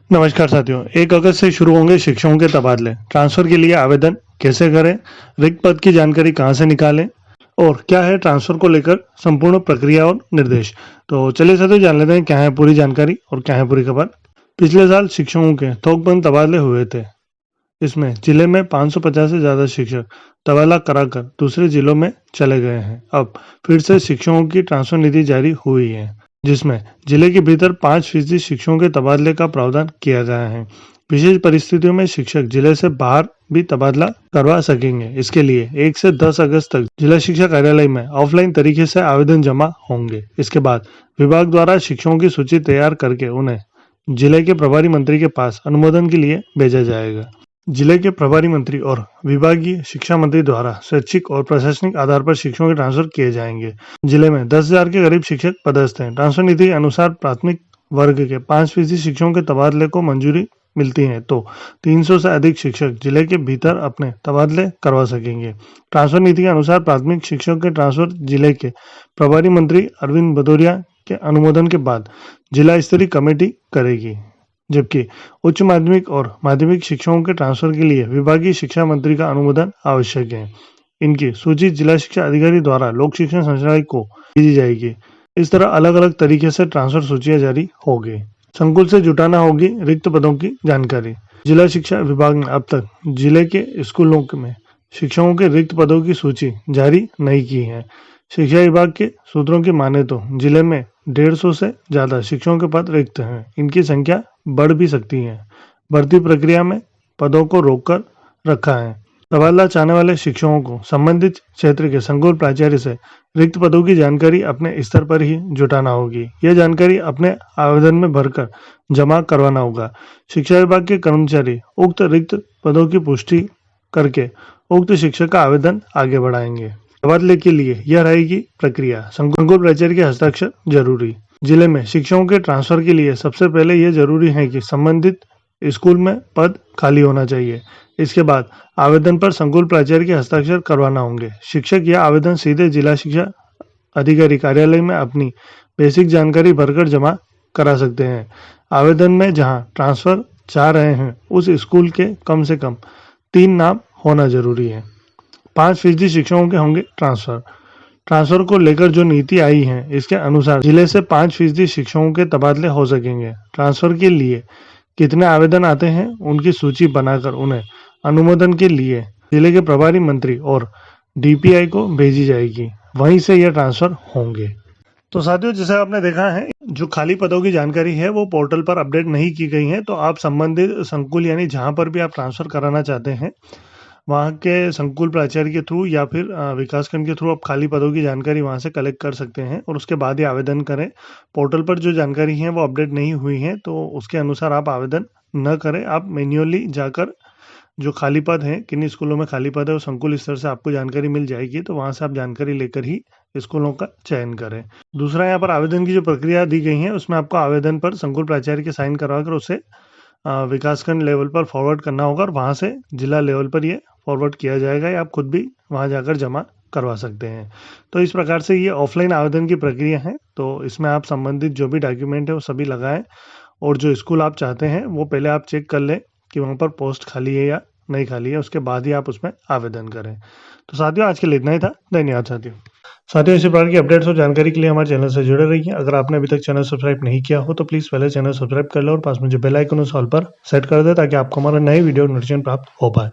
नमस्कार साथियों, 1 अगस्त से शुरू होंगे शिक्षकों के तबादले। ट्रांसफर के लिए आवेदन कैसे करें, रिक्त पद की जानकारी कहां से निकालें और क्या है ट्रांसफर को लेकर संपूर्ण प्रक्रिया और निर्देश। तो चलिए साथियों जान लेते हैं क्या है पूरी जानकारी और क्या है पूरी खबर। पिछले साल शिक्षकों के थोकबंद तबादले हुए थे। इसमें जिले में 550 से ज्यादा शिक्षक तबादला कराकर दूसरे जिलों में चले गए हैं। अब फिर से शिक्षकों की ट्रांसफर नीति जारी हुई है, जिसमें जिले के भीतर 5% शिक्षकों के तबादले का प्रावधान किया गया है। विशेष परिस्थितियों में शिक्षक जिले से बाहर भी तबादला करवा सकेंगे। इसके लिए 1 से 10 अगस्त तक जिला शिक्षा कार्यालय में ऑफलाइन तरीके से आवेदन जमा होंगे। इसके बाद विभाग द्वारा शिक्षकों की सूची तैयार करके उन्हें जिले के प्रभारी मंत्री के पास अनुमोदन के लिए भेजा जाएगा। जिले के प्रभारी मंत्री और विभागीय शिक्षा मंत्री द्वारा स्वैच्छिक और प्रशासनिक आधार पर शिक्षकों के ट्रांसफर किए जाएंगे। जिले में 10,000 के करीब शिक्षक पदस्थ हैं। ट्रांसफर नीति के अनुसार प्राथमिक वर्ग के 5% शिक्षकों के तबादले को मंजूरी मिलती है तो 300 से अधिक शिक्षक जिले के भीतर अपने तबादले करवा सकेंगे। ट्रांसफर नीति के अनुसार प्राथमिक शिक्षकों के ट्रांसफर जिले के प्रभारी मंत्री अरविंद भदौरिया के अनुमोदन के बाद जिला स्तरीय कमेटी करेगी, जबकि उच्च माध्यमिक और माध्यमिक शिक्षकों के ट्रांसफर के लिए विभागीय शिक्षा मंत्री का अनुमोदन आवश्यक है। इनकी सूची जिला शिक्षा अधिकारी द्वारा लोक शिक्षण संचालक को भेजी जाएगी। इस तरह अलग अलग तरीके से ट्रांसफर सूचियां जारी होगी। संकुल से जुटाना होगी रिक्त पदों की जानकारी। जिला शिक्षा विभाग ने अब तक जिले के स्कूलों में शिक्षकों के रिक्त पदों की सूची जारी नहीं की है। शिक्षा विभाग के सूत्रों की माने तो जिले में 150 से ज्यादा शिक्षकों के पद रिक्त हैं। इनकी संख्या बढ़ भी सकती है। भर्ती प्रक्रिया में पदों को रोककर रखा है। तबादला चाहने वाले शिक्षकों को संबंधित क्षेत्र के संकुल प्राचार्य से रिक्त पदों की जानकारी अपने स्तर पर ही जुटाना होगी। यह जानकारी अपने आवेदन में भरकर जमा करवाना होगा। शिक्षा विभाग के कर्मचारी उक्त रिक्त पदों की पुष्टि करके उक्त शिक्षक का आवेदन आगे बढ़ाएंगे। तबादले के लिए यह रहेगी प्रक्रिया। संकुल प्राचार्य के हस्ताक्षर जरूरी। जिले में शिक्षकों के ट्रांसफर के लिए सबसे पहले यह जरूरी है कि संबंधित स्कूल में पद खाली होना चाहिए। इसके बाद आवेदन पर संकुल प्राचार्य के हस्ताक्षर करवाना होंगे। शिक्षक यह आवेदन सीधे जिला शिक्षा अधिकारी कार्यालय में अपनी बेसिक जानकारी भरकर जमा करा सकते हैं। आवेदन में जहां ट्रांसफर चाह रहे हैं उस स्कूल के कम से कम 3 नाम होना जरूरी है। 5% शिक्षकों के होंगे ट्रांसफर। ट्रांसफर को लेकर जो नीति आई है इसके अनुसार जिले से 5% शिक्षकों के तबादले हो सकेंगे। ट्रांसफर के लिए कितने आवेदन आते हैं उनकी सूची बनाकर उन्हें अनुमोदन के लिए जिले के प्रभारी मंत्री और डीपीआई को भेजी जाएगी। वहीं से यह ट्रांसफर होंगे। तो साथियों, जैसे आपने देखा है जो खाली पदों की जानकारी है वो पोर्टल पर अपडेट नहीं की गई है। तो आप संबंधित संकुल यानी जहां पर भी आप ट्रांसफर कराना चाहते हैं वहाँ के संकुल प्राचार्य के थ्रू या फिर विकासखंड के थ्रू आप खाली पदों की जानकारी वहाँ से कलेक्ट कर सकते हैं और उसके बाद ही आवेदन करें। पोर्टल पर जो जानकारी है वो अपडेट नहीं हुई है तो उसके अनुसार आप आवेदन न करें। आप मैन्युअली जाकर जो खाली पद हैं, किन स्कूलों में खाली पद है, वो संकुल स्तर से आपको जानकारी मिल जाएगी। तो वहाँ से आप जानकारी लेकर ही स्कूलों का चयन करें। दूसरा, यहाँ पर आवेदन की जो प्रक्रिया दी गई है उसमें आपको आवेदन पर संकुल प्राचार्य के साइन करवाकर उसे विकासखंड लेवल पर फॉरवर्ड करना होगा और वहाँ से जिला लेवल पर ये फॉरवर्ड किया जाएगा या आप खुद भी वहाँ जाकर जमा करवा सकते हैं। तो इस प्रकार से ये ऑफलाइन आवेदन की प्रक्रिया है। तो इसमें आप संबंधित जो भी डॉक्यूमेंट है वो सभी लगाएं और जो स्कूल आप चाहते हैं वो पहले आप चेक कर लें कि वहाँ पर पोस्ट खाली है या नहीं खाली है। उसके बाद ही आप उसमें आवेदन करें। तो साथियों, आज के लिए इतना ही था। धन्यवाद साथियों, इसी प्रकार की अपडेट्स और जानकारी के लिए हमारे चैनल से जुड़े रहिए। अगर आपने अभी तक चैनल सब्सक्राइब नहीं किया हो तो प्लीज़ पहले चैनल सब्सक्राइब कर लो और पास में जो बेल आइकन उस ऑल पर सेट कर दे ताकि आपको हमारा नए वीडियो नोटिफिकेशन प्राप्त हो पाए।